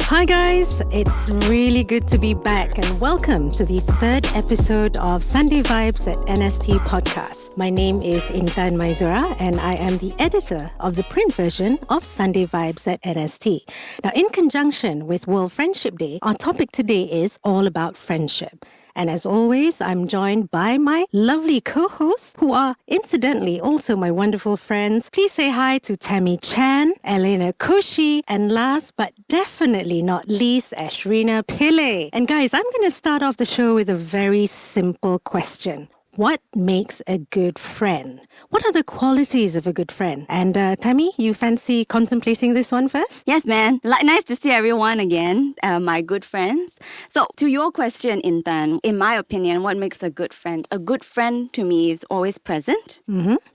Hi guys, it's really good to be back and welcome to the third episode of Sunday Vibes at NST podcast. My name is Intan Maizura and I am the editor of the print version of Sunday Vibes at NST. Now, in conjunction with World Friendship Day, our topic today is all about friendship. And as always, I'm joined by my lovely co-hosts who are incidentally also my wonderful friends. Please say hi to Tammy Chan, Elena Kushi, and last but definitely not least, Ashrina Pillay. And guys, I'm going to start off the show with a very simple question. What makes a good friend? What are the qualities of a good friend? And Tammy, you fancy contemplating this one first? Yes, man. Nice to see everyone again, my good friends. So, to your question, Intan, in my opinion, what makes a good friend? A good friend to me is always present,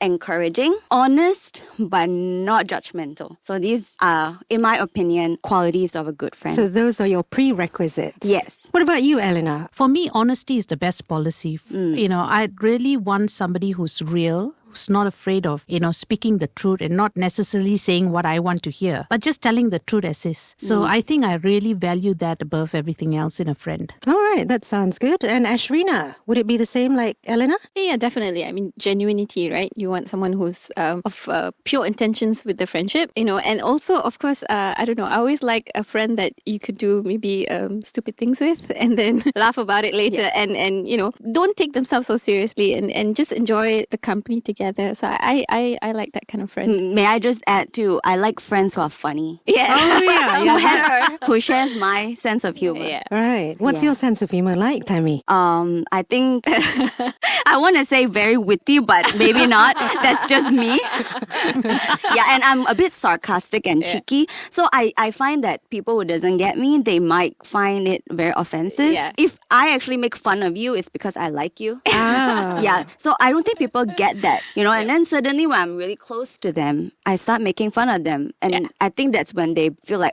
encouraging, honest, but not judgmental. So, these are, in my opinion, qualities of a good friend. So, those are your prerequisites? Yes. What about you, Elena? For me, honesty is the best policy. I really want somebody who's real, who's not afraid of, speaking the truth and not necessarily saying what I want to hear, but just telling the truth as is. So I think I really value that above everything else in a friend. All right, that sounds good. And Ashrina, would it be the same like Elena? Yeah, definitely. I mean, genuinity, right? You want someone who's of pure intentions with the friendship, and also, of course, I don't know, I always like a friend that you could do maybe stupid things with and then laugh about it later and don't take themselves so seriously and just enjoy the company together. So I like that kind of friend. May I just add too, I like friends who are funny. Yeah. Oh, yeah. Who shares my sense of humor. Yeah. Right. What's your sense of humor like, Tammy? I think I want to say very witty, but maybe not. That's just me. And I'm a bit sarcastic and cheeky. So I find that people who doesn't get me, they might find it very offensive. Yeah. If I actually make fun of you, it's because I like you. Ah. So I don't think people get that, and then suddenly when I'm really close to them, I start making fun of them. And I think that's when they feel like,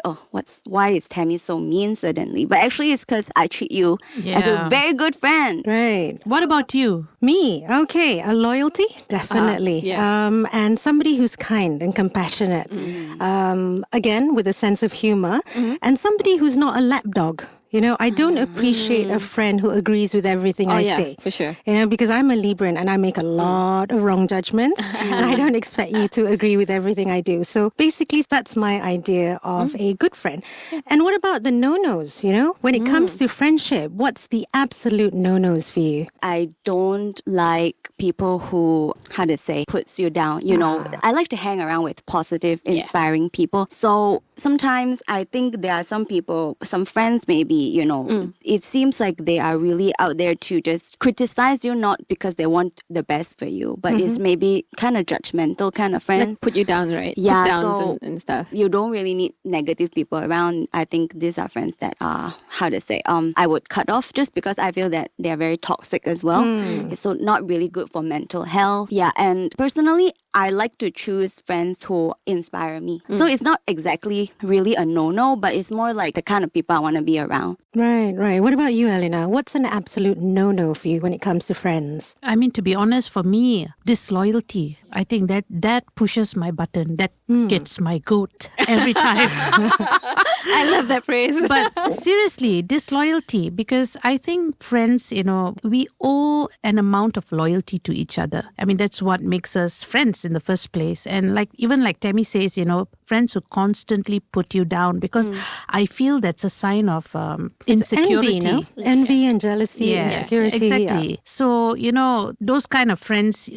why is Tammy so mean suddenly? But actually it's because I treat you as a very good friend. Right. What about you? Me? Okay. A loyalty? Definitely. And somebody who's kind and compassionate. Again, with a sense of humor. And somebody who's not a lapdog. I don't appreciate a friend who agrees with everything I say. For sure. Because I'm a Libran and I make a lot of wrong judgments and I don't expect you to agree with everything I do. So basically, that's my idea of a good friend. And what about the no-nos, When it comes to friendship, what's the absolute no-nos for you? I don't like people who, puts you down. I like to hang around with positive, inspiring people. So sometimes I think there are some people, some friends maybe, it seems like they are really out there to just criticize you, not because they want the best for you, but it's maybe kind of judgmental kind of friends. Like put you down, right? Yeah, put downs so and stuff. You don't really need negative people around. I think these are friends that are, I would cut off just because I feel that they're very toxic as well. So not really good for mental health. Yeah, and personally, I like to choose friends who inspire me. So it's not exactly really a no-no, but it's more like the kind of people I want to be around. Right. What about you, Elena? What's an absolute no-no for you when it comes to friends? I mean, to be honest, for me, disloyalty, I think that pushes my button. That gets my goat every time. I love that phrase. But seriously, disloyalty, because I think friends, we owe an amount of loyalty to each other. I mean, that's what makes us friends in the first place. And even like Tammy says, friends who constantly put you down, because I feel that's a sign of insecurity. It's envy, no? Envy and jealousy and insecurity. Exactly. Yeah. So, those kind of friends,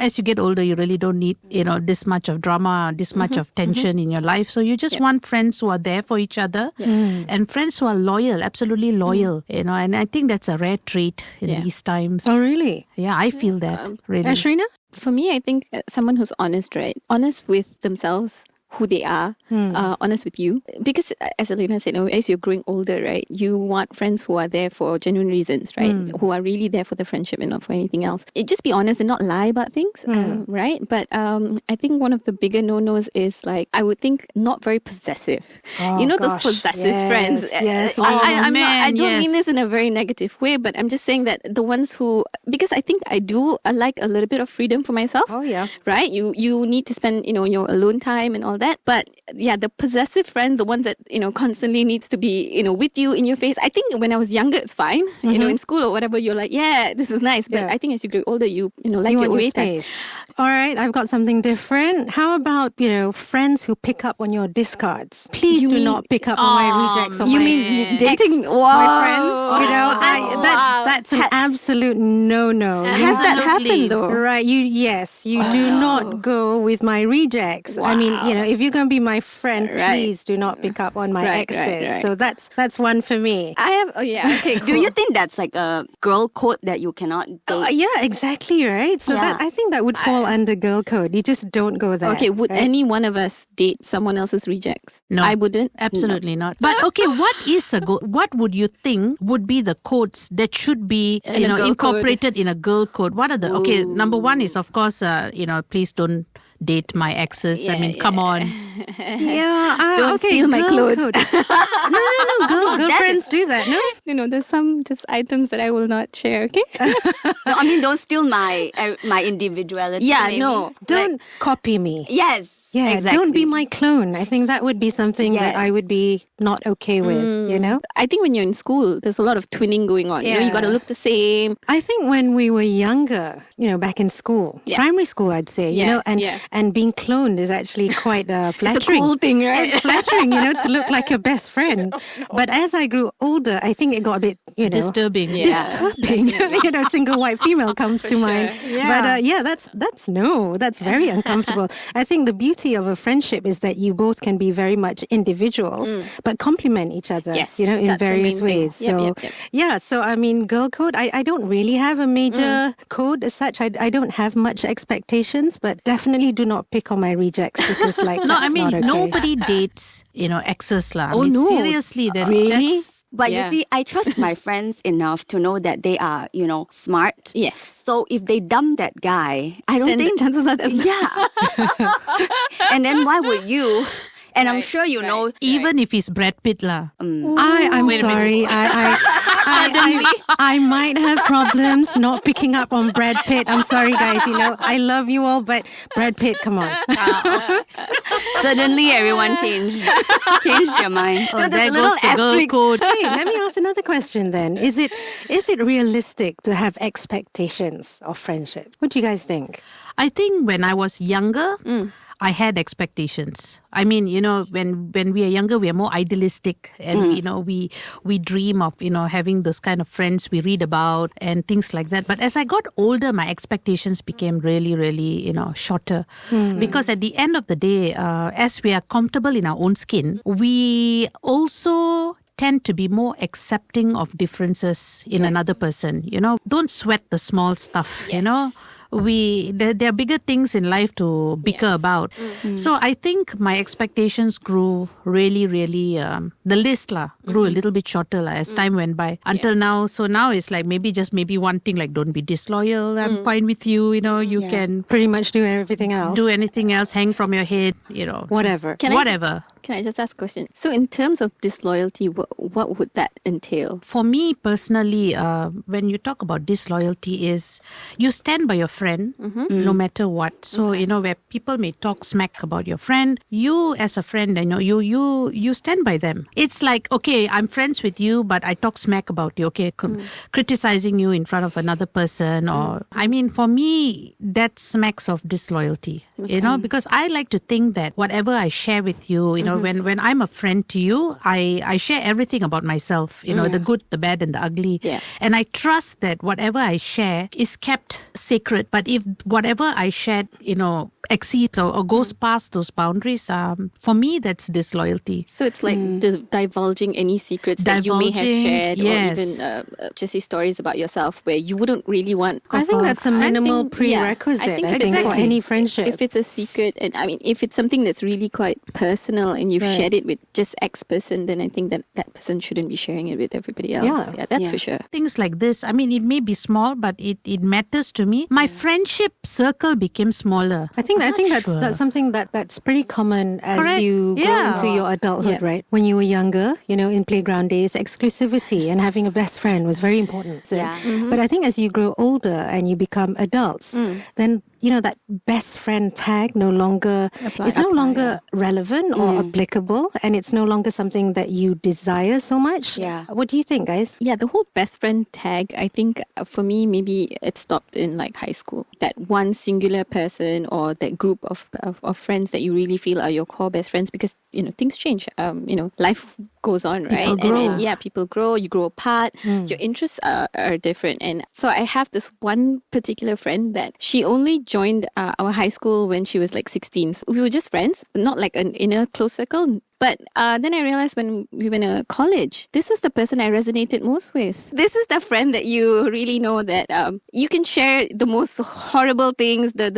as you get older, you really don't need, this much of drama, this much of tension in your life. So you just want friends who are there for each other and friends who are loyal, absolutely loyal, and I think that's a rare trait in these times. Oh, really? Yeah, I feel that. Really. Ashrina? For me, I think someone who's honest, right? Honest with themselves, who they are, honest with you. Because as Elena said, as you're growing older, right, you want friends who are there for genuine reasons, right? Who are really there for the friendship and not for anything else. Just be honest and not lie about things, right? But I think one of the bigger no-nos is I would think not very possessive. Those possessive friends. Yes. I don't mean this in a very negative way, but I'm just saying that the ones who, because I think I like a little bit of freedom for myself. Oh, yeah. Right? You need to spend, your alone time and all all that. But yeah, the possessive friend, the ones that, constantly needs to be, with you in your face. I think when I was younger, it's fine. In school or whatever, you're like, yeah, this is nice. But I think as you grow older, you like you your want away your time. space. All right, I've got something different. How about, friends who pick up on your discards? Please do not pick up on my rejects or You my mean dating? my friends. That's an absolute no-no. Has that happened though? Right, you do not go with my rejects. I mean, if you're going to be my friend, please do not pick up on my exes. Right. So that's one for me. I have, okay, cool. Do you think that's like a girl code that you cannot date? Yeah, exactly, right? So I think that would fall under girl code. You just don't go there. Okay, would right? any one of us date someone else's rejects? No. I wouldn't. Absolutely not. But okay, what would you think would be the codes that should be incorporated in a girl code? What are the number one is of course please don't date my exes. I mean, come on. Don't steal my clothes. Code. No. Girlfriends do that, no? There's some just items that I will not share, okay? No, I mean, don't steal my individuality. Yeah, maybe. no. Don't copy me. Yes. Yeah, exactly. don't be my clone. I think that would be something that I would be not okay with, I think when you're in school, there's a lot of twinning going on. You got to look the same. I think when we were younger, back in school, primary school, I'd say, and being cloned is actually quite flattering. It's a cool thing, right? It's flattering, to look like your best friend. But as I grew older, I think it got a bit, disturbing. disturbing. Single white female comes to mind. Yeah. But that's very uncomfortable. I think the beauty of a friendship is that you both can be very much individuals, but complement each other, in various ways. Yep. So I mean, girl code, I don't really have a major code as such. I don't have much expectations, but definitely do not pick on my rejects because No, I mean, not okay. nobody dates, exes lah. Oh, no. Seriously, Really? But you see, I trust my friends enough to know that they are, smart. Yes. So if they dump that guy, I don't Then think... the chances are that's And then why would you? And I'm sure you know... Even if he's Brad Pitt lah. I'm sorry. I might have problems not picking up on Brad Pitt. I'm sorry, guys. I love you all, but Brad Pitt, come on. Suddenly everyone changed their mind. Oh, there goes the girl code. Okay, let me ask another question then. Is it realistic to have expectations of friendship? What do you guys think? I think when I was younger, I had expectations. I mean, when we are younger, we are more idealistic and, we dream of, having those kind of friends we read about and things like that. But as I got older, my expectations became really, really, shorter. Because at the end of the day, as we are comfortable in our own skin, we also tend to be more accepting of differences in another person. Don't sweat the small stuff, there are bigger things in life to bicker about. So I think my expectations grew really, really, the list grew a little bit shorter as time went by until now. So now it's like maybe one thing, like don't be disloyal. I'm fine with you. You can pretty much do everything else. do anything else, hang from your head, Whatever. Can I just ask a question? So in terms of disloyalty, what would that entail? For me personally, when you talk about disloyalty is you stand by your friend no matter what. So, where people may talk smack about your friend, you as a friend, you stand by them. It's like, okay, I'm friends with you, but I talk smack about you, okay, criticizing you in front of another person. Or, I mean, for me, that smacks of disloyalty, because I like to think that whatever I share with you, when I'm a friend to you, I share everything about myself, the good, the bad, and the ugly. Yeah. And I trust that whatever I share is kept sacred. But if whatever I shared, exceeds or goes past those boundaries, for me, that's disloyalty. So it's like divulging any secrets that you may have shared, or even just stories about yourself where you wouldn't really want. I think that's a minimal prerequisite, I think for any friendship. If it's a secret, and I mean, if it's something that's really quite personal and you've shared it with just X person, then I think that person shouldn't be sharing it with everybody else. Yeah, that's for sure. Things like this, I mean, it may be small, but it matters to me. My friendship circle became smaller. I think that's something that's pretty common as you go into your adulthood, right? When you were younger, in playground days, exclusivity and having a best friend was very important. But I think as you grow older and you become adults, then that best friend tag no longer relevant or applicable, and it's no longer something that you desire so much. Yeah. What do you think, guys? Yeah, the whole best friend tag, I think for me, maybe it stopped in like high school. That one singular person or that group of friends that you really feel are your core best friends, because, things change. Life goes on, right? People grow. And people grow, you grow apart, your interests are different. And so I have this one particular friend that she only joined our high school when she was like 16. So we were just friends, but not like an inner close circle. But then I realized when we went to college, this was the person I resonated most with. This is the friend that you really know that you can share the most horrible things, the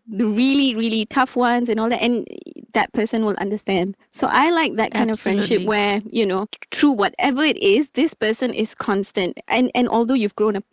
really, really tough ones and all that. And that person will understand. So I like that kind of friendship where, through whatever it is, this person is constant. And although you've grown up,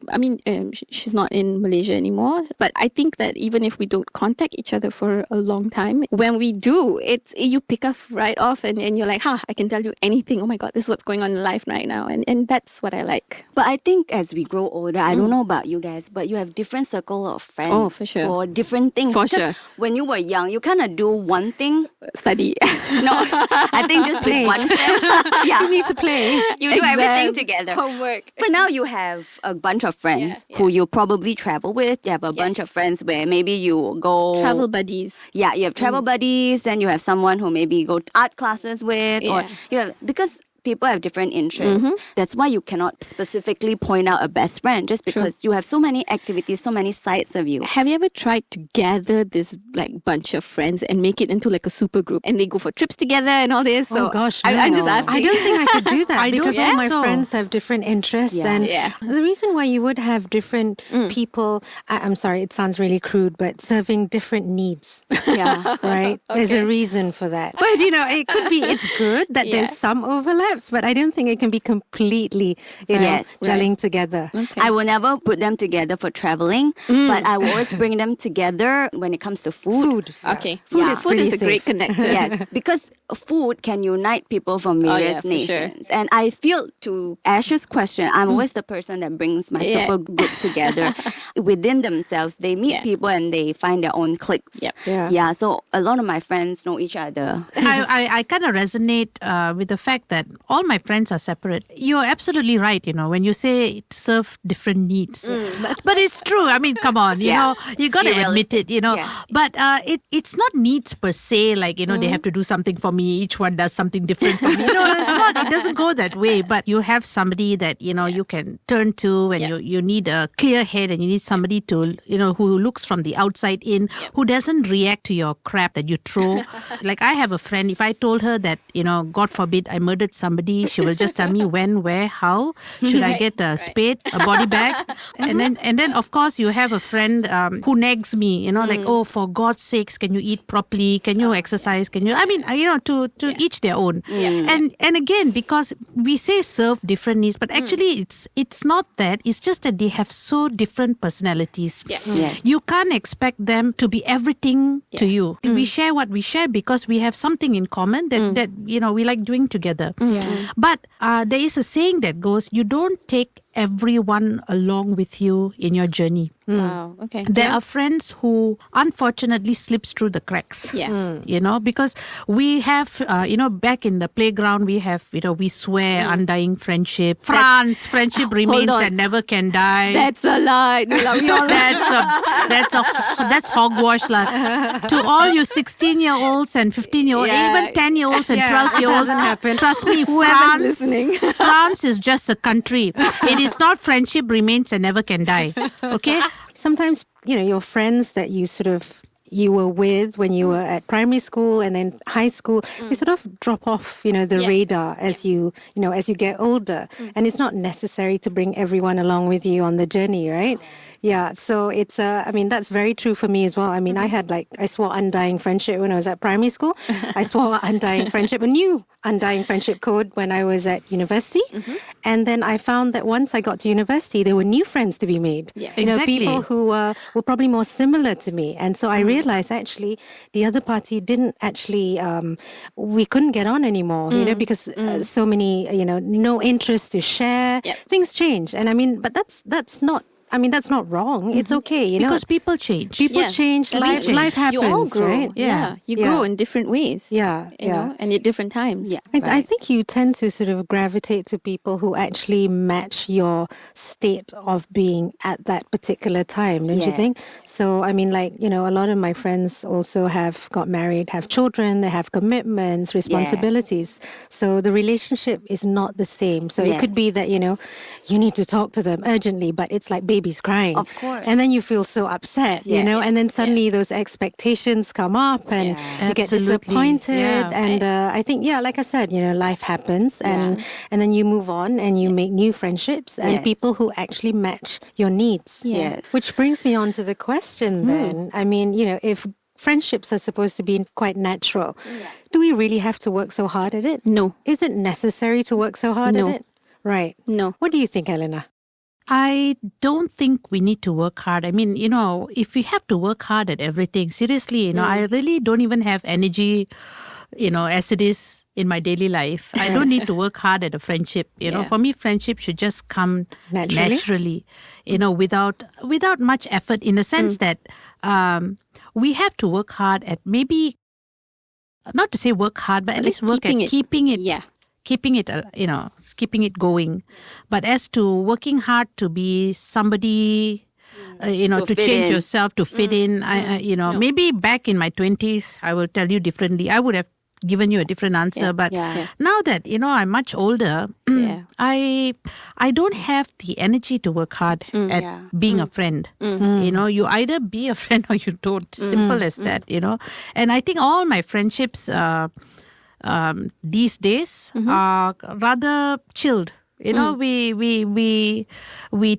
she's not in Malaysia anymore, but I think that even if we don't contact each other for a long time, when we do, you pick up right off and you're like, I can tell you anything. Oh my God, this is what's going on in life right now. And that's what I like. But I think as we grow older, I don't know about you guys, but you have different circle of friends. Oh, for sure. For different things. For because sure. when you were young, you kind of do one thing. Study. No, I think just with one friend. Yeah. You need to play. You do everything together. Homework. But now you have a bunch of friends who you probably travel with. You have a bunch of friends where maybe you go... Travel buddies. Yeah, you have travel buddies, and you have someone who maybe go to art classes with, or you have, because people have different interests. That's why you cannot specifically point out a best friend, just because you have so many activities, so many sides of you. Have you ever tried to gather this like bunch of friends and make it into like a super group, and they go for trips together and all this? So oh gosh, no. I'm just asking. I don't think I could do that because all my so. friends have different interests, and the reason why you would have different people. I'm sorry, it sounds really crude, but serving different needs. Yeah. Right. There's a reason for that. But it could be. It's good that there's some overlap. But I don't think it can be completely, gelling together. Okay. I will never put them together for traveling, but I will always bring them together when it comes to food. Okay. Food is a safe. great connector. Yes, because food can unite people from various nations. Sure. And I feel, to Ash's question, I'm always the person that brings my super group together. Within themselves, they meet people and they find their own cliques. Yep. Yeah, so a lot of my friends know each other. I kind of resonate with the fact that all my friends are separate. You're absolutely right, when you say serve different needs. But it's true. I mean, come on, you know, you got to admit it, Yeah. But it's not needs per se, like, they have to do something for me. Each one does something different for me. It's not. It doesn't go that way. But you have somebody that, you can turn to when you need a clear head, and you need somebody to, who looks from the outside in, who doesn't react to your crap that you throw. Like, I have a friend, if I told her that, God forbid, I murdered somebody, she will just tell me when, where, how. Should I get a spade, a body bag? And then of course, you have a friend who nags me, like, oh, for God's sakes, can you eat properly? Can you exercise? Can you? I mean, to each their own. And again, because we say serve different needs, but actually it's not that. It's just that they have so different personalities. Yes. You can't expect them to be everything to you. We share what we share because we have something in common that we like doing together. But there is a saying that goes, you don't take everyone along with you in your journey. Wow. Okay. There are friends who unfortunately slips through the cracks. Because we have, back in the playground, we have, we swear undying friendship. Friendship remains and never can die. That's a lie. That's hogwash. To all you 16-year-olds and 15-year-olds, even 10-year-olds and 12-year-olds, trust me, France is just a country. It is not friendship remains and never can die. Okay? Sometimes, your friends that you were with when you were at primary school and then high school, they sort of drop off, the radar as you get older. And it's not necessary to bring everyone along with you on the journey, right? Yeah, so it's, that's very true for me as well. I mean, I swore undying friendship when I was at primary school. I swore undying friendship, a new undying friendship code when I was at university. And then I found that once I got to university, there were new friends to be made. People who were probably more similar to me. And so I realized actually the other party didn't actually, we couldn't get on anymore, because so many, no interest to share. Things change. And but that's not, I mean, that's not wrong. It's okay, you know. Because people change. People change, life happens, You all grow. right? Yeah. You grow in different ways. Yeah, You know, and at different times. Yeah. I think you tend to sort of gravitate to people who actually match your state of being at that particular time, don't you Yes. think? So, I mean, like, you know, a lot of my friends also have got married, have children, they have commitments, responsibilities. So the relationship is not the same. So it could be that, you know, you need to talk to them urgently, but it's like babies crying. Of course. And then you feel so upset, you know, and then suddenly those expectations come up and you get Absolutely. disappointed. Yeah. And I think, like I said, you know, life happens and then you move on and you make new friendships and people who actually match your needs. Yes. Which brings me on to the question then. I mean, you know, if friendships are supposed to be quite natural, do we really have to work so hard at it? No. Is it necessary to work so hard No. at it? Right. No. What do you think, Elena? I don't think we need to work hard. I mean, you know, if we have to work hard at everything, seriously, you know, I really don't even have energy, you know, as it is in my daily life. I don't need to work hard at a friendship. You know, for me, friendship should just come naturally, you know, without much effort, in the sense that we have to work hard at, maybe, not to say work hard, but at least work at keeping it. Keeping it, you know, keeping it going. But as to working hard to be somebody, you know, to change yourself, to fit in, you know, maybe back in my 20s, I will tell you differently. I would have given you a different answer. But now that, you know, I'm much older, I don't have the energy to work hard at being a friend. You know, you either be a friend or you don't. Simple as that, you know. And I think all my friendships these days are rather chilled. You know, we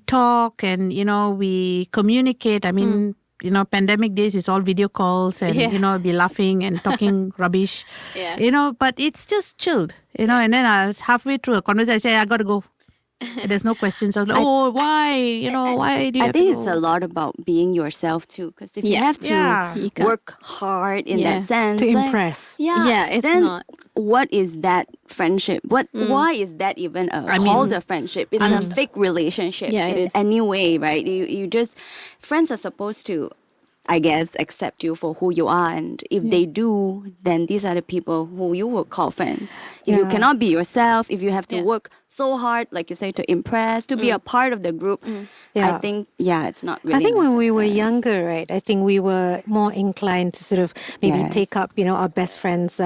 talk and, you know, we communicate. I mean, you know, pandemic days is all video calls and, you know, be laughing and talking rubbish, you know, but it's just chilled, you know, and then I was halfway through a conversation, I say, I got to go. And there's no questions. I was like, why? You know, why do you I have think to it's go? a lot about being yourself too. Because if you have to work hard in that sense, To like, impress. It's then not. what is that friendship? Why is that even called a friendship? It's a fake relationship it in is. any way, right? You just, friends are supposed to, I guess, accept you for who you are. And if they do, then these are the people who you would call friends. If you cannot be yourself, if you have to work so hard, like you say, to impress, to be a part of the group, I think, it's not really I think when we were necessary. younger, right, I think we were more inclined to sort of maybe take up, you know, our best friend's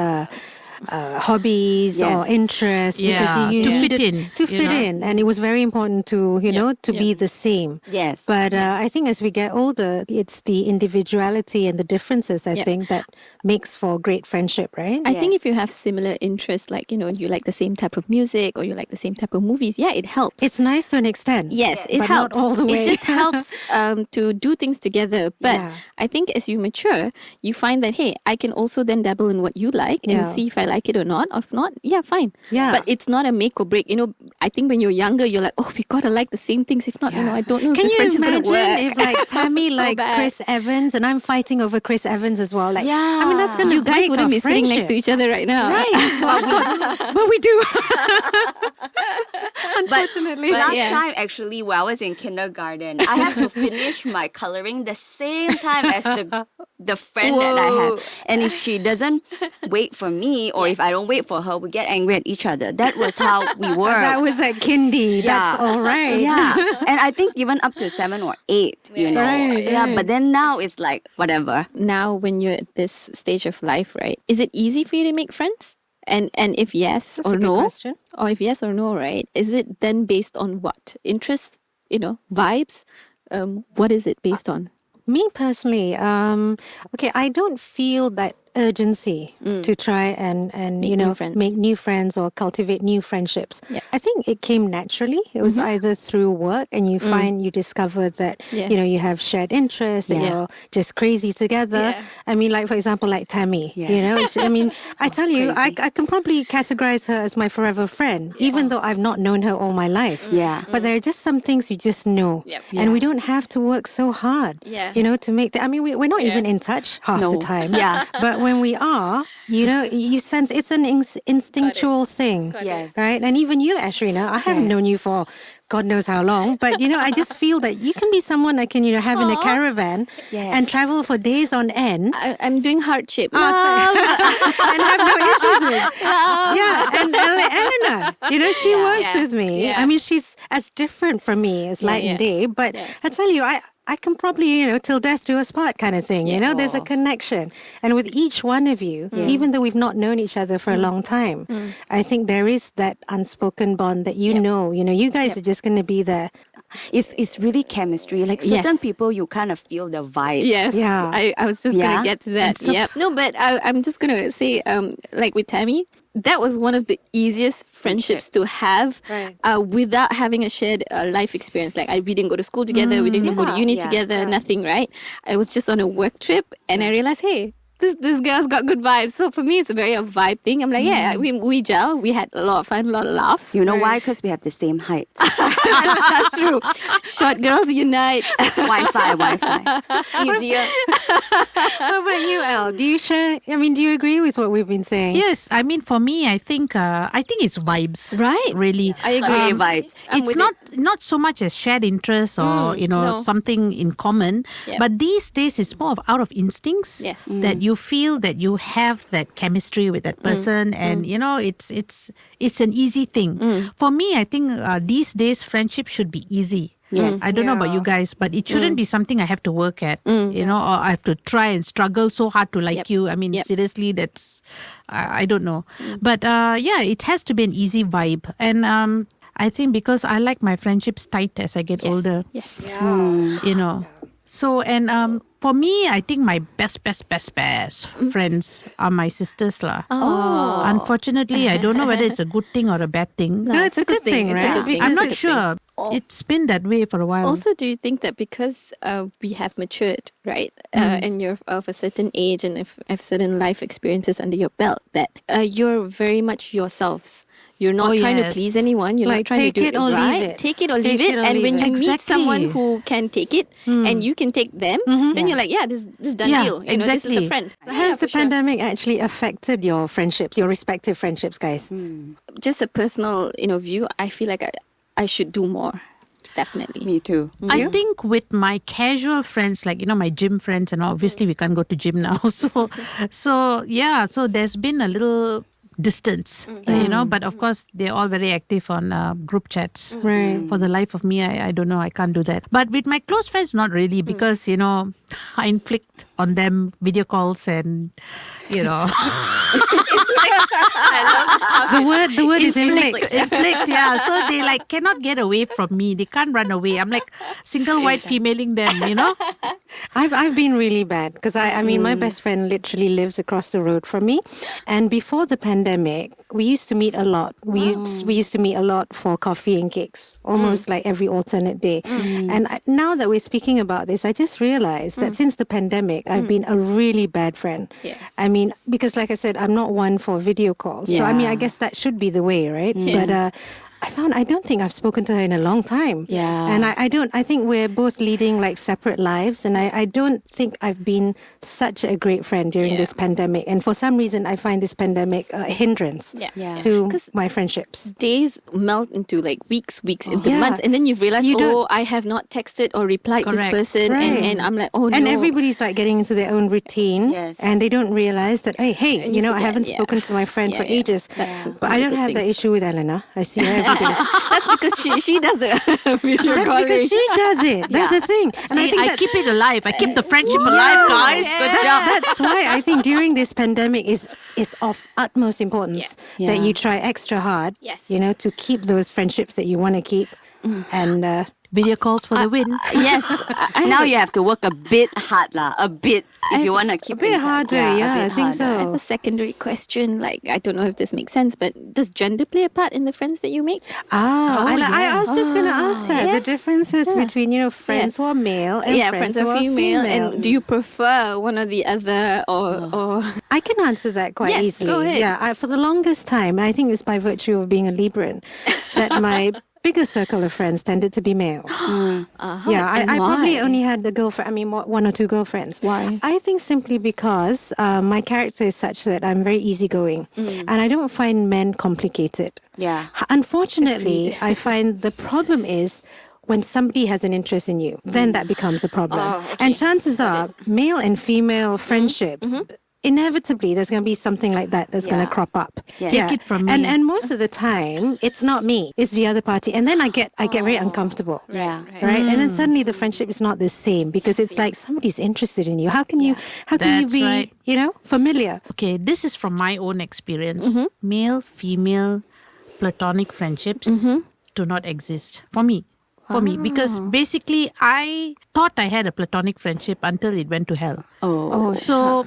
hobbies or interests because you to needed fit in, to fit in, and it was very important to you know to be the same. Yes. But I think as we get older, it's the individuality and the differences I think that makes for great friendship, right? I think if you have similar interests, like, you know, you like the same type of music or you like the same type of movies, it helps. It's nice to an extent. Yes, it but helps. not all the way. It just helps to do things together. But Yeah. I think as you mature, you find that, hey, I can also then dabble in what you like and see if I like it or not. If not, fine. Yeah. But it's not a make or break. You know, I think when you're younger, you're like, oh, we got to like the same things. If not, you know, I don't know if Can this you friendship's going to imagine work. if like Tammy likes bad. Chris Evans and I'm fighting over Chris Evans as well? Like, I mean, that's gonna You guys break wouldn't our be sitting next to friendship. each other right now. Right. So I've got, but we do. Unfortunately. Last time, actually, when I was in kindergarten, I have to finish my coloring the same time as the friend that I have. And if she doesn't wait for me, or if I don't wait for her, we get angry at each other. That was how we were. That was at kindy. That's all right. Yeah. And I think even up to 7 or 8, you know. Right. But then now it's like, whatever. Now, when you're at this stage of life, right, is it easy for you to make friends? And if yes That's or a good no, question. or if yes or no, right, is it then based on what? Interests, you know, vibes? What is it based on? Me personally, I don't feel that urgency to try and Make you know new friends. make new friends or cultivate new friendships. Yeah. I think it came naturally. It was either through work and you discover that you know you have shared interests and you're just crazy together. Yeah. I mean, like for example, like Tammy. You know, I mean, I tell you, I can probably categorize her as my forever friend, even though I've not known her all my life. Yeah. But there are just some things you just know, Yep. and we don't have to work so hard. Yeah. You know, to make I mean, we're not even in touch half No. the time. Yeah. But when we are, you sense it's an instinctual thing. Yes. Right? And even you, Ashrina, I haven't known you for God knows how long, but I just feel that you can be someone I can, have in a caravan and travel for days on end. I'm doing hardship. And have no issues with. Yeah, and Eleanor, she works with me. Yeah. I mean, she's as different from me as night and day, but I tell you, I can probably, till death do us part kind of thing. There's a connection. And with each one of you, even though we've not known each other for a long time, I think there is that unspoken bond that you guys are just going to be there. It's really chemistry. Like certain people, you kind of feel the vibe. Yes. Yeah. I was just going to get to that. No, but I'm just going to say, like with Tammy, that was one of the easiest friendships to have without having a shared life experience. Like we didn't go to school together, we didn't go to uni together, nothing, right? I was just on a work trip and I realized, hey, this girl's got good vibes. So for me, it's a very a vibe thing. I'm like, we gel. We had a lot of fun, a lot of laughs. You know why? Because we have the same height. That's true. Short girls unite. Wi-Fi. Easier. How about you, Elle? Do you share? I mean, do you agree with what we've been saying? Yes, I mean, for me, I think it's vibes. Right. Really. I agree. Vibes. It's not so much as shared interests or, something in common. Yep. But these days, it's more of out of instincts. Yes. That you feel that you have that chemistry with that person and, it's an easy thing. For me, I think these days, friendship should be easy. Yes. I don't know about you guys, but it shouldn't be something I have to work at, or I have to try and struggle so hard to like you. I mean, seriously, that's, I don't know. But it has to be an easy vibe. And I think because I like my friendships tight as I get older. Yes. So, and for me, I think my best friends are my sisters lah. Oh. Unfortunately, I don't know whether it's a good thing or a bad thing. No, it's a good thing, It's a right? good thing. I'm It's a not good sure. It's been that way for a while. Also, do you think that because we have matured, right, and you're of a certain age and have certain life experiences under your belt, that you're very much yourselves? You're not trying to please anyone. You're not trying to do it right. Take it or leave it. And when you meet someone who can take it and you can take them, then you're like, this is done deal. This is a friend. Has the pandemic actually affected your friendships, your respective friendships, guys? Just a personal, view. I feel like I should do more. Definitely. Me too. I think with my casual friends, like, my gym friends, and obviously we can't go to gym now. So there's been a little distance, but of course they're all very active on group chats. Right. For the life of me, I don't know, I can't do that. But with my close friends, not really, because, I inflict on them video calls and, The word is inflict. Inflict, yeah. So they cannot get away from me. They can't run away. I'm like single white femaling them, I've been really bad because I mean my best friend literally lives across the road from me, and before the pandemic we used to meet a lot. We used to meet a lot for coffee and cakes, almost like every alternate day. And now that we're speaking about this, I just realized that since the pandemic I've been a really bad friend. I mean, because like I said, I'm not one for video calls. So I mean, I guess that should be the way, right? But I don't think I've spoken to her in a long time. Yeah. And I think we're both leading separate lives. And I don't think I've been such a great friend during this pandemic. And for some reason, I find this pandemic a hindrance to my friendships. Days melt into weeks into months. And then you realize, I have not texted or replied to this person. Right. And I'm like, oh no. And everybody's getting into their own routine. Yes. And they don't realize that, hey, I haven't spoken to my friend for ages. But I don't have that issue with Elena. I see her every day. That's because she does the video That's calling. because she does it. That's the thing. And See, I think I keep it alive. I keep the friendship alive, guys. That's why I think during this pandemic is of utmost importance that you try extra hard, to keep those friendships that you want to keep. And Video calls for the win. Yes. Now you have to work a bit hard, if you want to keep a bit harder. I think I so. have a secondary question. I don't know if this makes sense, but does gender play a part in the friends that you make? I was just going to ask that. The differences between, friends who are male and friends who are female. And do you prefer one or the other or... I can answer that quite easily. Go ahead. Yeah, for the longest time, I think it's by virtue of being a Libran, that bigger circle of friends tended to be male. Yeah, And I probably why? only had one or two girlfriends. Why? I think simply because my character is such that I'm very easygoing and I don't find men complicated. Yeah. Unfortunately, I find the problem is when somebody has an interest in you, then that becomes a problem. And chances are, male and female friendships, inevitably there's going to be something like that that's going to crop up. Yeah. Take it from me. And most of the time, it's not me, it's the other party. And then I get very uncomfortable. Yeah. Right? And then suddenly the friendship is not the same because it's like somebody's interested in you. How can you That's be, right. familiar? Okay, this is from my own experience. Male, female, platonic friendships do not exist for me. Because basically I thought I had a platonic friendship until it went to hell. So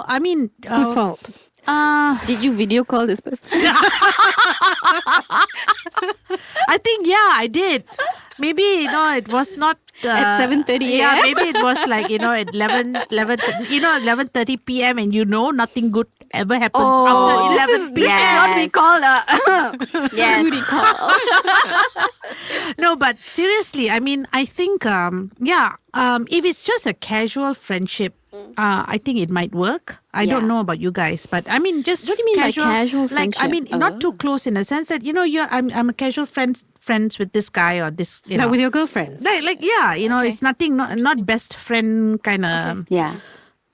I mean, Whose fault? Did you video call this person? I think I did. Maybe it was not At 7:30 Yeah, a.m.? maybe it was like at 11:30 p.m. and nothing good ever happens after 11 p.m. This is what we call Yes. booty call. No, but seriously, I mean, I think, if it's just a casual friendship, I think it might work. I don't know about you guys, but I mean, just What do you mean by casual, casual like, I mean, not too close in a sense that, I'm a casual friends with this guy or this, Like with your girlfriends? it's nothing, not best friend kind of, Yeah.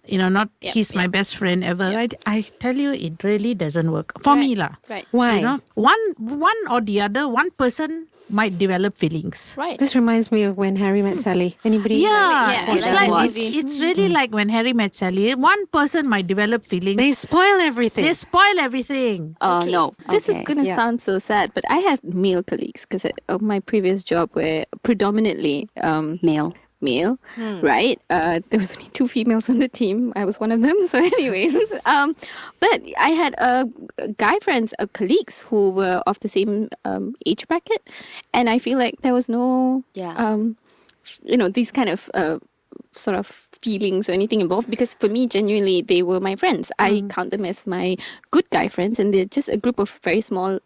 not he's my best friend ever. I tell you, it really doesn't work for me lah. Right. Why? One or the other, one person might develop feelings. Right. This reminds me of when Harry met Sally. Anybody? Yeah, It's like like movie. it's really like when Harry met Sally. One person might develop feelings. They spoil everything. They spoil everything. Oh, Okay. no. This is Okay. going to Yeah. sound so sad, but I had male colleagues because of my previous job where predominantly Male. male, right? There was only 2 females on the team. I was one of them. So anyways, but I had guy friends, colleagues who were of the same age bracket. And I feel like there was no, these kind of sort of feelings or anything involved because for me, genuinely, they were my friends. I count them as my good guy friends and they're just a group of very small,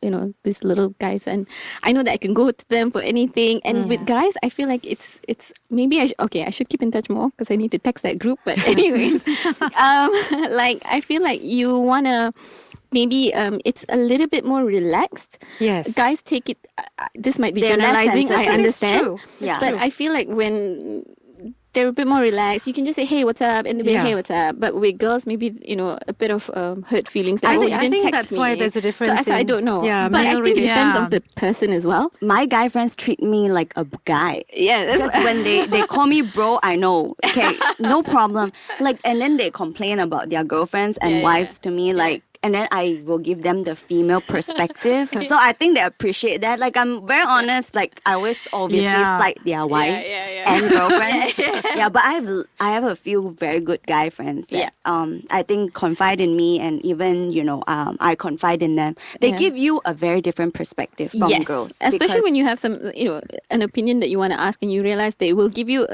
these little guys. And I know that I can go to them for anything. And with guys, I feel like it's maybe I should keep in touch more because I need to text that group. But anyways, I feel like you want to maybe it's a little bit more relaxed. Yes. Guys take it, this might be They're less generalizing, I sensitive. understand. True. Yeah. But I feel like when they're a bit more relaxed, you can just say, hey, what's up? And they'll be, hey, what's up? But with girls, maybe, a bit of hurt feelings. Like, I you didn't think text that's me. why there's a difference So I in- don't know. yeah, but I male think it really- depends Yeah. on the person as well. My guy friends treat me like a guy. Yeah, that's Because when they call me bro, I know. Okay, no problem. And then they complain about their girlfriends and wives to me, and then I will give them the female perspective. So I think they appreciate that. I'm very honest. I always obviously cite their wives and girlfriends. But I have a few very good guy friends that I think confide in me, and even I confide in them. They give you a very different perspective from girls, especially when you have some an opinion that you want to ask, and you realize they will give you.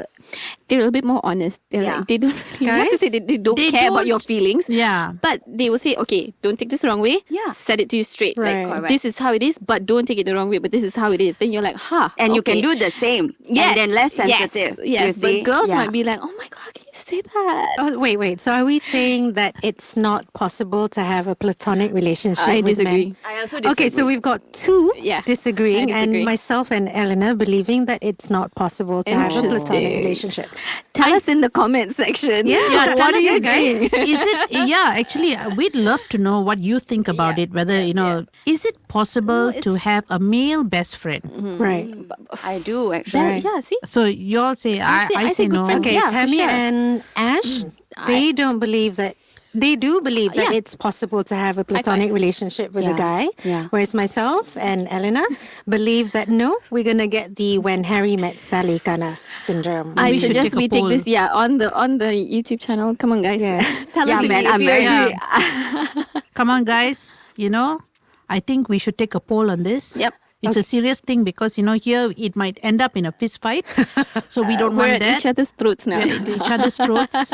They're a bit more honest. They don't really want to say they don't care about your feelings. Yeah. But they will say, okay, don't take this the wrong way. Yeah. Set it to you straight. Right. Correct. This is how it is, but don't take it the wrong way. But this is how it is. Then you're like, and you can okay. do the same. And then less sensitive. Yes, you but see? girls Yeah. might be like, oh my God, can you say that? Oh, wait. So are we saying that it's not possible to have a platonic relationship I with disagree. men? I also disagree. Okay, so we've got 2 Yeah, disagreeing, I disagree. and myself and Eleanor believing that it's not possible to have a platonic Interesting. relationship. Tell us in the comment section. Yeah, tell what do us you again. guys? Is it? Yeah, actually, we'd love to know what you think about it. Whether is it possible to have a male best friend? Right. I do actually. Yeah, see? So you all say I I say say good no. friends. Okay, Yeah, for Tammy sure. and Ash, they don't believe that. They do believe that Yeah. it's possible to have a platonic relationship with a guy. Yeah. Whereas myself and Eleanor believe that no, we're gonna get the when Harry met Sally kind of syndrome. I We should suggest take a we take poll. this on the YouTube channel. Come on, guys. Yeah. Tell Yeah, us man, if I'm you very agree. Come on, guys. I think we should take a poll on this. Yep. It's a serious thing because here it might end up in a fist fight. So we don't We're want at that. each other's throats now. We're at each other's throats.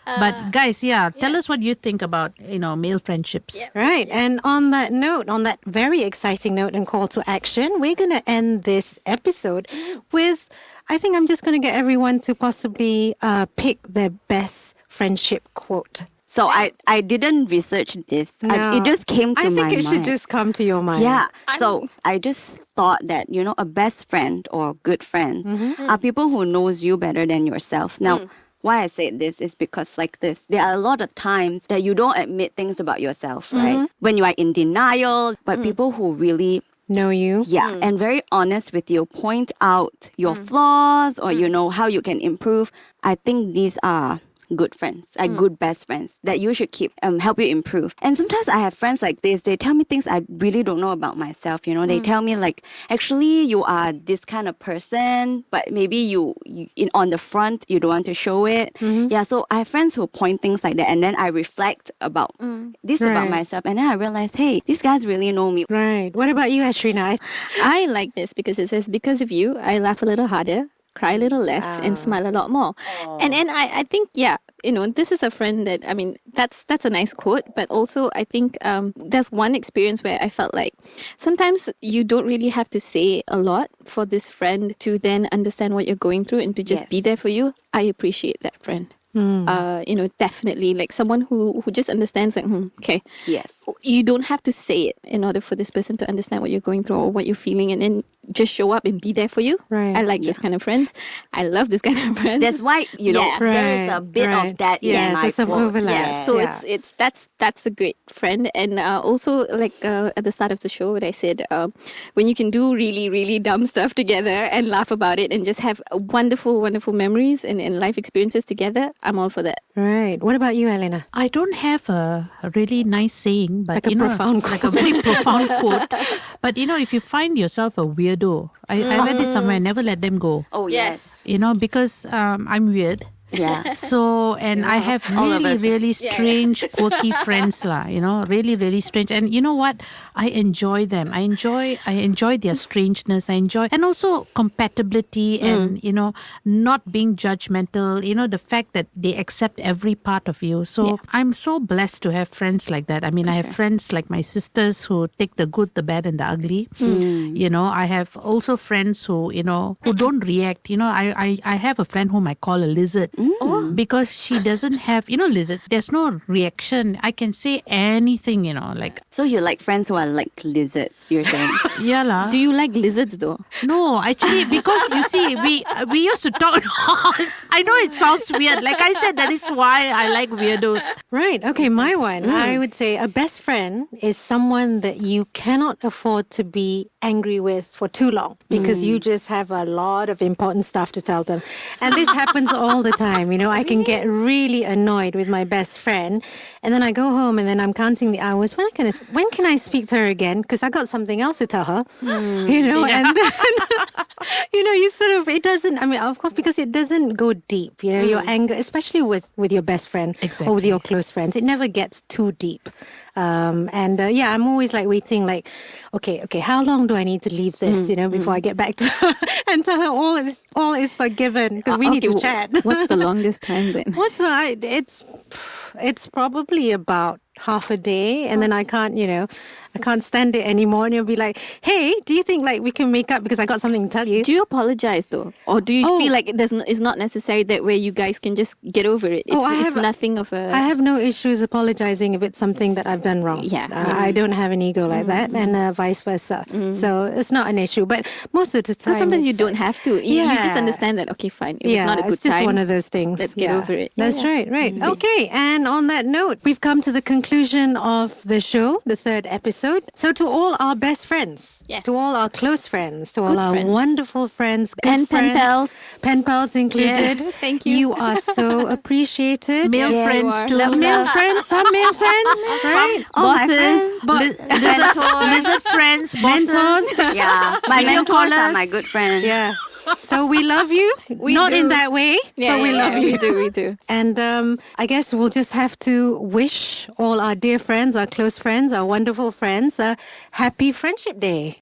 But guys, tell us what you think about, male friendships. Right. And on that note, on that very exciting note and call to action, we're going to end this episode with, I think I'm just going to get everyone to possibly pick their best friendship quote. So I didn't research this. It just came to my mind. I think it should just come to your mind. Yeah. So I just thought that, a best friend or good friends are people who knows you better than yourself. Now, why I say this is because like this, there are a lot of times that you don't admit things about yourself, right? When you are in denial, but people who really know you. Yeah, and very honest with you, point out your flaws or, how you can improve. I think these are good friends, like good best friends that you should keep, help you improve. And sometimes I have friends like this, they tell me things I really don't know about myself, They tell me like, actually you are this kind of person, but maybe you on the front, you don't want to show it. Yeah, so I have friends who point things like that and then I reflect about this about myself and then I realize, hey, these guys really know me. Right. What about you, Ashrina? I like this because it says, because of you, I laugh a little harder, cry a little less, and smile a lot more. And I think, this is a friend that, that's a nice quote, but also I think there's one experience where I felt like sometimes you don't really have to say a lot for this friend to then understand what you're going through and to just be there for you. I appreciate that friend. Definitely like someone who just understands like, okay. Yes. You don't have to say it in order for this person to understand what you're going through or what you're feeling and then just show up and be there for you. Right. I like this kind of friends. I love this kind of friends. That's why, there is a bit of that in my there's some quote. overlap. Yeah. So it's that's a great friend. And also like at the start of the show what I said, when you can do really, really dumb stuff together and laugh about it and just have wonderful, wonderful memories and life experiences together, I'm all for that. Right. What about you, Elena? I don't have a really nice saying, but Like a profound like a very profound quote. But if you find yourself a weirdo, I read this somewhere, never let them go. Oh, yes. Because I'm weird. Yeah. So, and I have really strange, quirky friends lah, really, really strange. And you know what? I enjoy them. I enjoy their strangeness. And also compatibility and, not being judgmental, the fact that they accept every part of you. So I'm so blessed to have friends like that. I have friends like my sisters who take the good, the bad and the ugly. I have also friends who, who don't react. I have a friend whom I call a lizard. Because she doesn't have, lizards, there's no reaction. I can say anything, like. So you like friends who are like lizards, you're saying? Yeah lah. Do you like lizards though? No, actually, because you see, we used to talk. I know it sounds weird. Like I said, that is why I like weirdos. Right. Okay, my one. I would say a best friend is someone that you cannot afford to be angry with for too long because you just have a lot of important stuff to tell them. And this happens all the time. I can get really annoyed with my best friend and then I go home and then I'm counting the hours. When can I speak to her again? Because I got something else to tell her, and then, you sort of, it doesn't, of course, because it doesn't go deep, your anger, especially with your best friend or with your close friends, it never gets too deep. I'm always like waiting, like, okay, how long do I need to leave this, before I get back to her and tell her all is forgiven because we need to chat. What's the longest time then? It's probably about half a day and then I can't stand it anymore and you'll be like, hey, do you think like we can make up because I got something to tell you? Do you apologize though? Or do you feel like it's not necessary that way you guys can just get over it? It's nothing of a... I have no issues apologizing if it's something that I've done wrong. Yeah. I don't have an ego like that and vice versa. So it's not an issue. But most of the time... Sometimes you don't have to. You just understand that, okay, fine. It was not a good time. It's just one of those things. Let's get over it. That's right. Okay, and on that note, we've come to the conclusion of the show, the third episode. So to all our best friends, to all our close friends, to all our wonderful friends, good and friends, pen pals included. Yes, thank you. You are so appreciated. Male friends too. Male friends, some male friends, right? Bosses, lizard friends, bosses. Mentors. Yeah, my mentors are my good friends. Yeah. So we love you. Not in that way, but we love you. We do. And I guess we'll just have to wish all our dear friends, our close friends, our wonderful friends a happy Friendship Day.